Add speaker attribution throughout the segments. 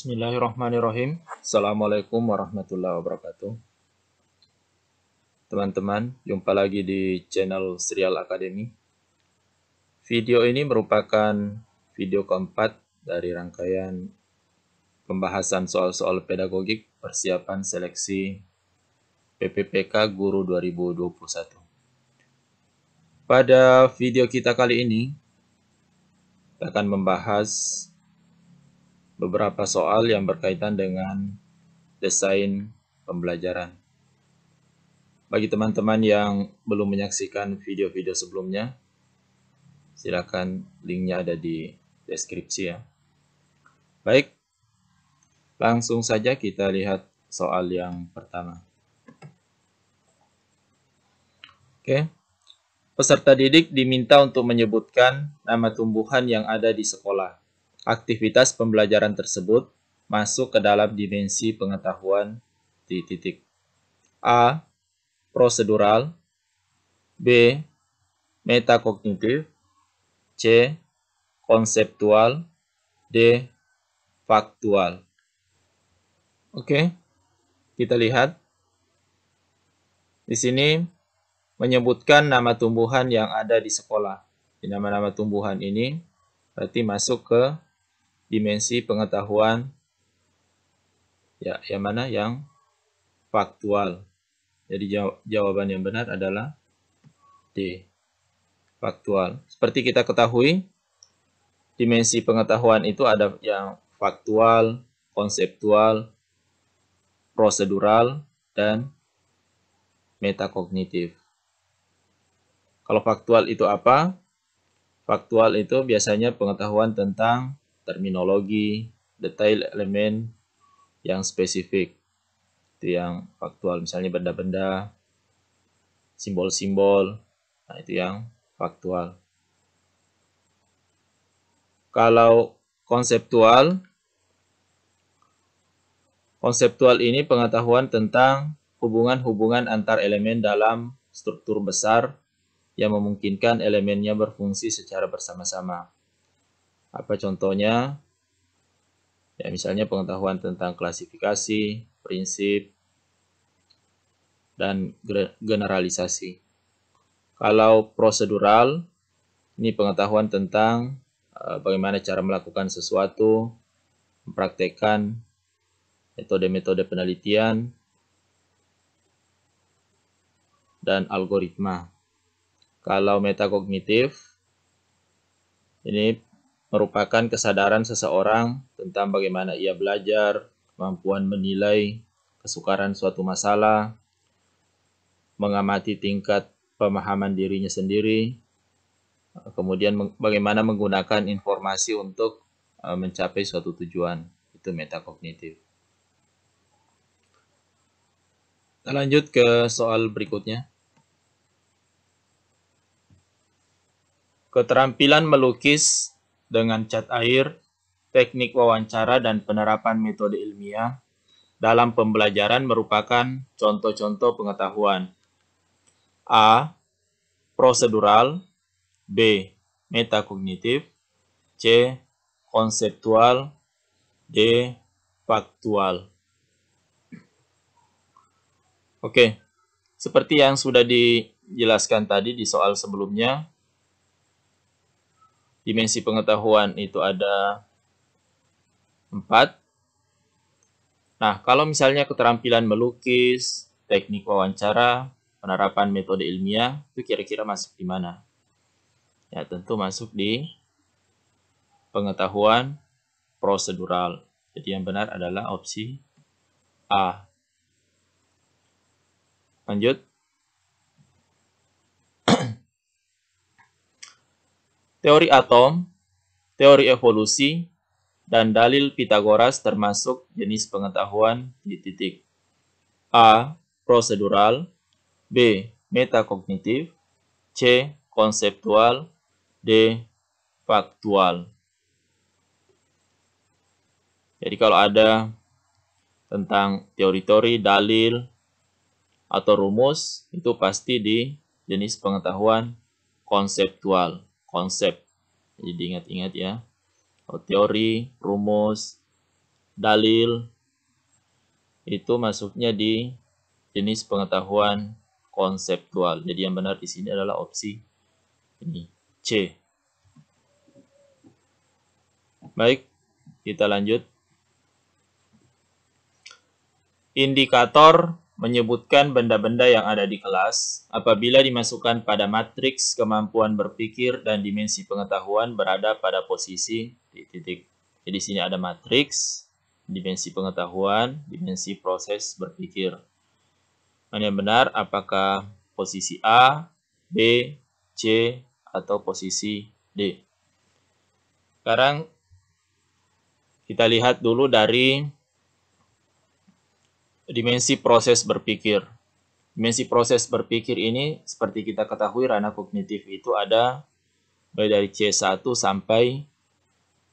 Speaker 1: Bismillahirrahmanirrahim. Assalamualaikum warahmatullahi wabarakatuh. Teman-teman, jumpa lagi di channel Serial Academy. Video ini merupakan video keempat dari rangkaian pembahasan soal-soal pedagogik persiapan seleksi PPPK Guru 2021. Pada video kita kali ini, kita akan membahas beberapa soal yang berkaitan dengan desain pembelajaran. Bagi teman-teman yang belum menyaksikan video-video sebelumnya, silakan linknya ada di deskripsi ya. Baik, langsung saja kita lihat soal yang pertama. Oke, peserta didik diminta untuk menyebutkan nama tumbuhan yang ada di sekolah. Aktivitas pembelajaran tersebut masuk ke dalam dimensi pengetahuan titik. A. Prosedural. B. Metakognitif. C. Konseptual. D. Faktual. Oke, kita lihat. Di sini menyebutkan nama tumbuhan yang ada di sekolah. Di nama-nama tumbuhan ini berarti masuk ke dimensi pengetahuan ya, yang mana? Yang faktual. Jadi jawaban yang benar adalah D. Faktual. Seperti kita ketahui, dimensi pengetahuan itu ada yang faktual, konseptual, prosedural, dan metakognitif. Kalau faktual itu apa? Faktual itu biasanya pengetahuan tentang terminologi, detail elemen yang spesifik. Itu yang faktual, misalnya benda-benda, simbol-simbol. Nah, itu yang faktual. Kalau konseptual ini pengetahuan tentang hubungan-hubungan antar elemen dalam struktur besar yang memungkinkan elemennya berfungsi secara bersama-sama. Apa contohnya? Ya, misalnya pengetahuan tentang klasifikasi, prinsip, dan generalisasi. Kalau prosedural, ini pengetahuan tentang bagaimana cara melakukan sesuatu, mempraktekkan metode-metode penelitian, dan algoritma. Kalau metakognitif, ini merupakan kesadaran seseorang tentang bagaimana ia belajar, kemampuan menilai kesukaran suatu masalah, mengamati tingkat pemahaman dirinya sendiri, kemudian bagaimana menggunakan informasi untuk mencapai suatu tujuan. Itu metakognitif. Kita lanjut ke soal berikutnya. Keterampilan melukis dengan cat air, teknik wawancara, dan penerapan metode ilmiah dalam pembelajaran merupakan contoh-contoh pengetahuan. A. Prosedural. B. Metakognitif. C. Konseptual. D. Faktual. Oke, seperti yang sudah dijelaskan tadi di soal sebelumnya, dimensi pengetahuan itu ada 4. Nah, kalau misalnya keterampilan melukis, teknik wawancara, penerapan metode ilmiah, itu kira-kira masuk di mana? Ya, tentu masuk di pengetahuan prosedural. Jadi yang benar adalah opsi A. Lanjut. Teori atom, teori evolusi, dan dalil Pitagoras termasuk jenis pengetahuan titik. A. Prosedural. B. Metakognitif. C. Konseptual. D. Faktual. Jadi kalau ada tentang teori-teori, dalil, atau rumus, itu pasti di jenis pengetahuan konseptual. Konsep. Jadi ingat-ingat ya. Teori, rumus, dalil, itu masuknya di jenis pengetahuan konseptual. Jadi yang benar di sini adalah opsi ini, C. Baik, kita lanjut. Indikator menyebutkan benda-benda yang ada di kelas apabila dimasukkan pada matriks kemampuan berpikir dan dimensi pengetahuan berada pada posisi titik. Jadi di sini ada matriks, dimensi pengetahuan, dimensi proses berpikir. Mana yang benar? Apakah posisi A, B, C, atau posisi D? Sekarang kita lihat dulu dari dimensi proses berpikir. Dimensi proses berpikir ini seperti kita ketahui ranah kognitif itu ada mulai dari C1 sampai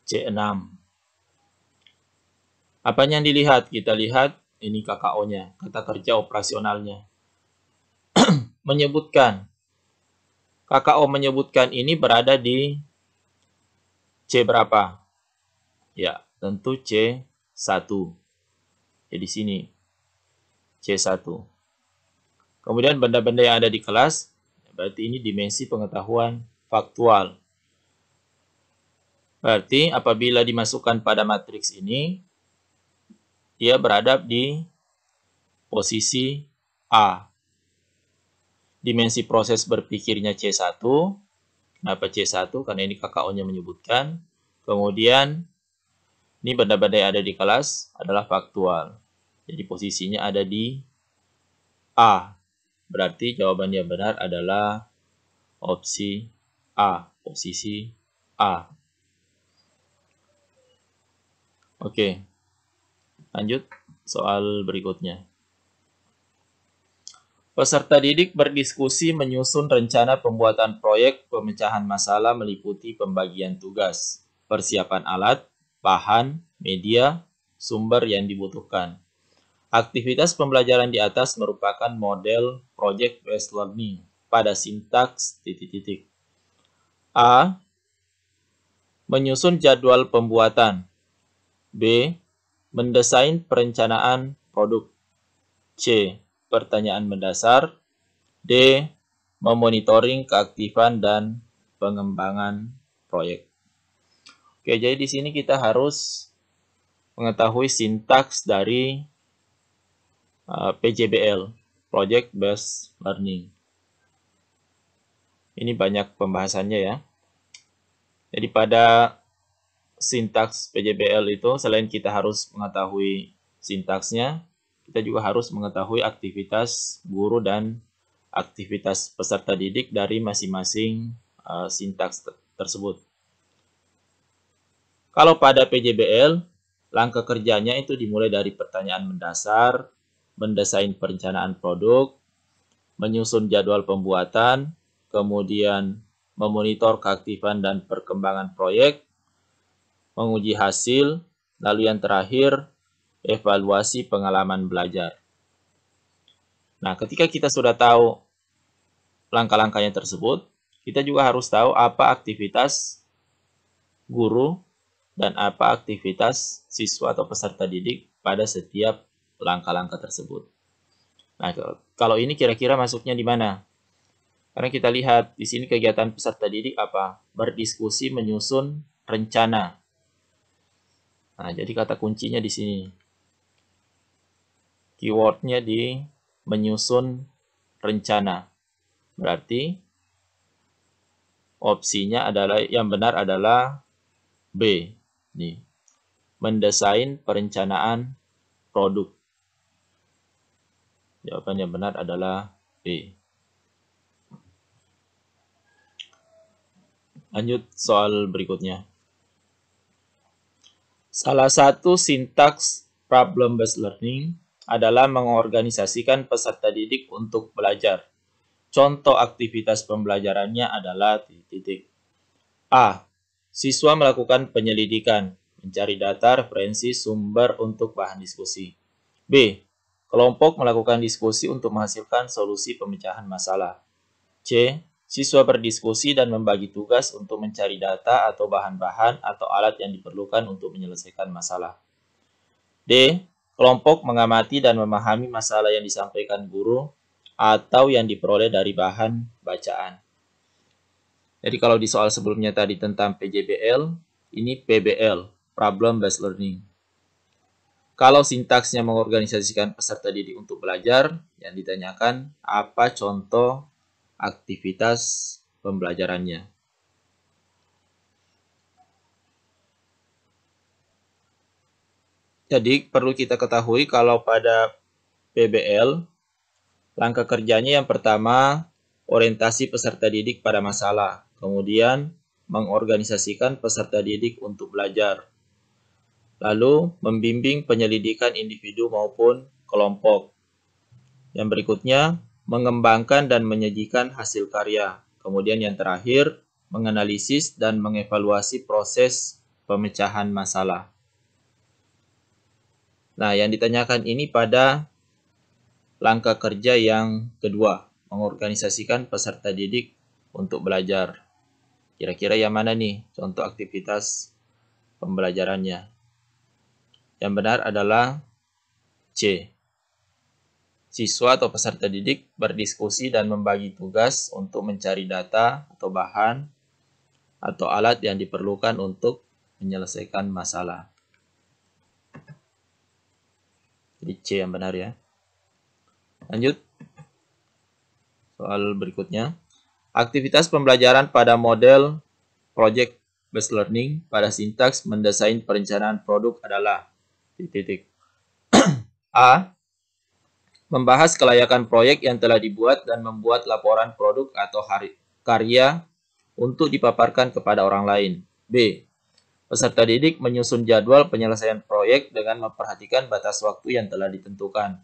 Speaker 1: C6. Apanya yang dilihat? Kita lihat ini KKO-nya, kata kerja operasionalnya. Menyebutkan. KKO menyebutkan ini berada di C berapa? Ya, tentu C1. Jadi sini C1. Kemudian benda-benda yang ada di kelas, berarti ini dimensi pengetahuan faktual. Berarti apabila dimasukkan pada matriks ini, dia berada di posisi A. Dimensi proses berpikirnya C1. Kenapa C1? Karena ini KKO-nya menyebutkan. Kemudian, ini benda-benda yang ada di kelas adalah faktual. Jadi posisinya ada di A. Berarti jawaban yang benar adalah opsi A. Posisi A. Oke. Lanjut soal berikutnya. Peserta didik berdiskusi menyusun rencana pembuatan proyek pemecahan masalah meliputi pembagian tugas, persiapan alat, bahan, media, sumber yang dibutuhkan. Aktivitas pembelajaran di atas merupakan model project-based learning pada sintaks ... A. Menyusun jadwal pembuatan. B. Mendesain perencanaan produk. C. Pertanyaan mendasar. D. Memonitoring keaktifan dan pengembangan proyek. Oke, jadi di sini kita harus mengetahui sintaks dari PJBL, Project Based Learning. Ini banyak pembahasannya ya. Jadi pada sintaks PJBL itu, selain kita harus mengetahui sintaksnya, kita juga harus mengetahui aktivitas guru dan aktivitas peserta didik dari masing-masing sintaks tersebut. Kalau pada PJBL, langkah kerjanya itu dimulai dari pertanyaan mendasar, mendesain perencanaan produk, menyusun jadwal pembuatan, kemudian memonitor keaktifan dan perkembangan proyek, menguji hasil, lalu yang terakhir, evaluasi pengalaman belajar. Nah, ketika kita sudah tahu langkah-langkahnya tersebut, kita juga harus tahu apa aktivitas guru dan apa aktivitas siswa atau peserta didik pada setiap langkah-langkah tersebut. Nah, kalau ini kira-kira masuknya di mana? Karena kita lihat di sini kegiatan peserta didik apa? Berdiskusi menyusun rencana. Nah, jadi kata kuncinya di sini. Keywordnya di menyusun rencana. Berarti opsinya adalah yang benar adalah B. Nih. Mendesain perencanaan produk. Jawaban yang benar adalah B. Lanjut soal berikutnya. Salah satu sintaks problem-based learning adalah mengorganisasikan peserta didik untuk belajar. Contoh aktivitas pembelajarannya adalah titik. A. Siswa melakukan penyelidikan, mencari data, referensi, sumber untuk bahan diskusi. B. Kelompok melakukan diskusi untuk menghasilkan solusi pemecahan masalah. C. Siswa berdiskusi dan membagi tugas untuk mencari data atau bahan-bahan atau alat yang diperlukan untuk menyelesaikan masalah. D. Kelompok mengamati dan memahami masalah yang disampaikan guru atau yang diperoleh dari bahan bacaan. Jadi kalau di soal sebelumnya tadi tentang PJBL, ini PBL, Problem Based Learning. Kalau sintaksnya mengorganisasikan peserta didik untuk belajar, yang ditanyakan apa contoh aktivitas pembelajarannya. Jadi perlu kita ketahui kalau pada PBL, langkah kerjanya yang pertama, orientasi peserta didik pada masalah. Kemudian, mengorganisasikan peserta didik untuk belajar. Lalu, membimbing penyelidikan individu maupun kelompok. Yang berikutnya, mengembangkan dan menyajikan hasil karya. Kemudian yang terakhir, menganalisis dan mengevaluasi proses pemecahan masalah. Nah, yang ditanyakan ini pada langkah kerja yang kedua, mengorganisasikan peserta didik untuk belajar. Kira-kira yang mana nih contoh aktivitas pembelajarannya? Yang benar adalah C. Siswa atau peserta didik berdiskusi dan membagi tugas untuk mencari data atau bahan atau alat yang diperlukan untuk menyelesaikan masalah. Jadi C yang benar ya. Lanjut. Soal berikutnya. Aktivitas pembelajaran pada model Project Based Learning pada sintaks mendesain perencanaan produk adalah A. Membahas kelayakan proyek yang telah dibuat dan membuat laporan produk atau karya untuk dipaparkan kepada orang lain. B. Peserta didik menyusun jadwal penyelesaian proyek dengan memperhatikan batas waktu yang telah ditentukan.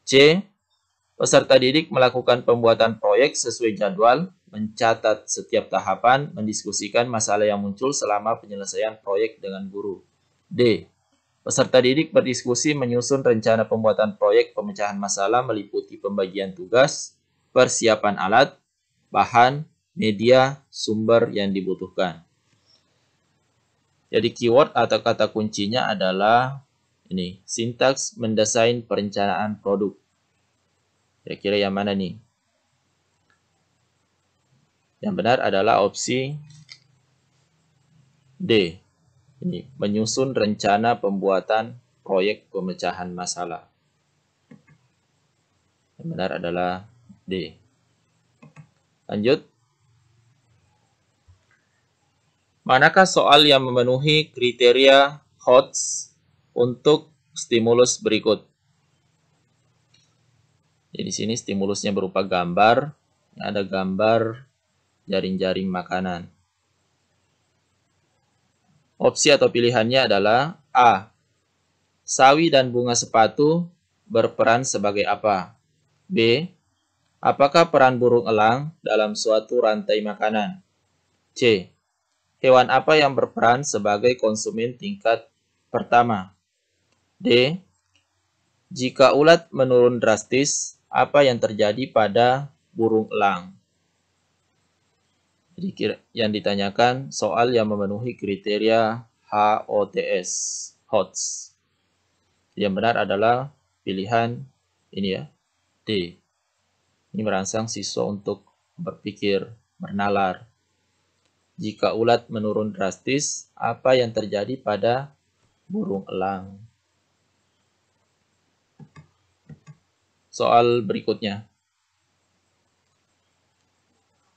Speaker 1: C. Peserta didik melakukan pembuatan proyek sesuai jadwal, mencatat setiap tahapan, mendiskusikan masalah yang muncul selama penyelesaian proyek dengan guru. D. Peserta didik berdiskusi menyusun rencana pembuatan proyek pemecahan masalah meliputi pembagian tugas, persiapan alat, bahan, media, sumber yang dibutuhkan. Jadi keyword atau kata kuncinya adalah ini, sintaks mendesain perencanaan produk. Kira-kira yang mana nih? Yang benar adalah opsi D. Ini menyusun rencana pembuatan proyek pemecahan masalah. Yang benar adalah D. Lanjut. Manakah soal yang memenuhi kriteria HOTS untuk stimulus berikut? Jadi di sini stimulusnya berupa gambar. Ada gambar jaring-jaring makanan. Opsi atau pilihannya adalah A. Sawi dan bunga sepatu berperan sebagai apa? B. Apakah peran burung elang dalam suatu rantai makanan? C. Hewan apa yang berperan sebagai konsumen tingkat pertama? D. Jika ulat menurun drastis, apa yang terjadi pada burung elang? Jadi yang ditanyakan soal yang memenuhi kriteria HOTS, HOTS. Yang benar adalah pilihan ini ya, D. Ini merangsang siswa untuk berpikir, bernalar. Jika ulat menurun drastis, apa yang terjadi pada burung elang? Soal berikutnya.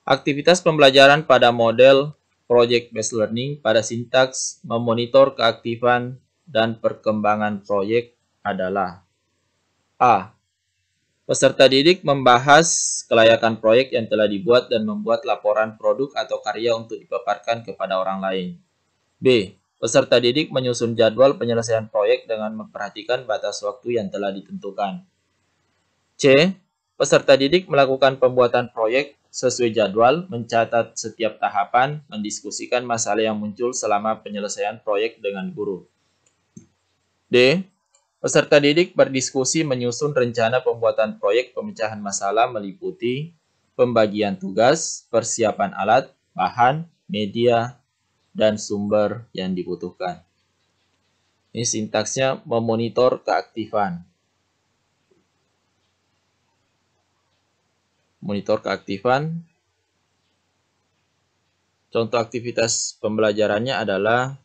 Speaker 1: Aktivitas pembelajaran pada model Project Based Learning pada sintaks memonitor keaktifan dan perkembangan proyek adalah A. Peserta didik membahas kelayakan proyek yang telah dibuat dan membuat laporan produk atau karya untuk dipaparkan kepada orang lain. B. Peserta didik menyusun jadwal penyelesaian proyek dengan memperhatikan batas waktu yang telah ditentukan. C. Peserta didik melakukan pembuatan proyek sesuai jadwal, mencatat setiap tahapan, mendiskusikan masalah yang muncul selama penyelesaian proyek dengan guru. D. Peserta didik berdiskusi menyusun rencana pembuatan proyek pemecahan masalah meliputi pembagian tugas, persiapan alat, bahan, media, dan sumber yang dibutuhkan. Ini sintaksnya memonitor keaktifan. Monitor keaktifan. Contoh aktivitas pembelajarannya adalah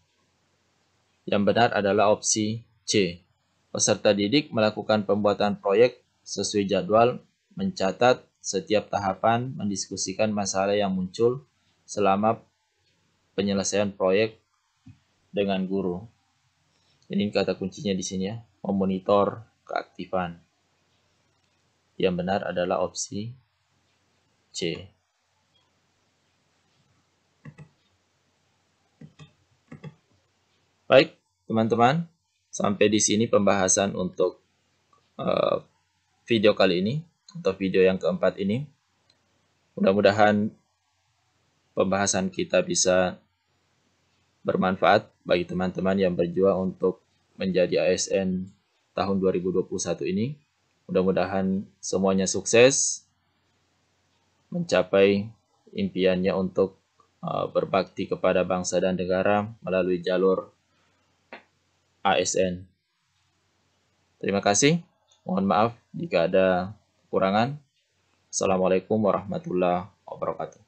Speaker 1: yang benar adalah opsi C. Peserta didik melakukan pembuatan proyek sesuai jadwal, mencatat setiap tahapan, mendiskusikan masalah yang muncul selama penyelesaian proyek dengan guru. Ini kata kuncinya di sini ya, memonitor keaktifan. Yang benar adalah opsi C. Baik, teman-teman, sampai di sini pembahasan untuk video kali ini, atau video yang keempat ini. Mudah-mudahan pembahasan kita bisa bermanfaat bagi teman-teman yang berjuang untuk menjadi ASN tahun 2021 ini. Mudah-mudahan semuanya sukses mencapai impiannya untuk berbakti kepada bangsa dan negara melalui jalur ASN. Terima kasih. Mohon maaf jika ada kekurangan. Assalamualaikum warahmatullahi wabarakatuh.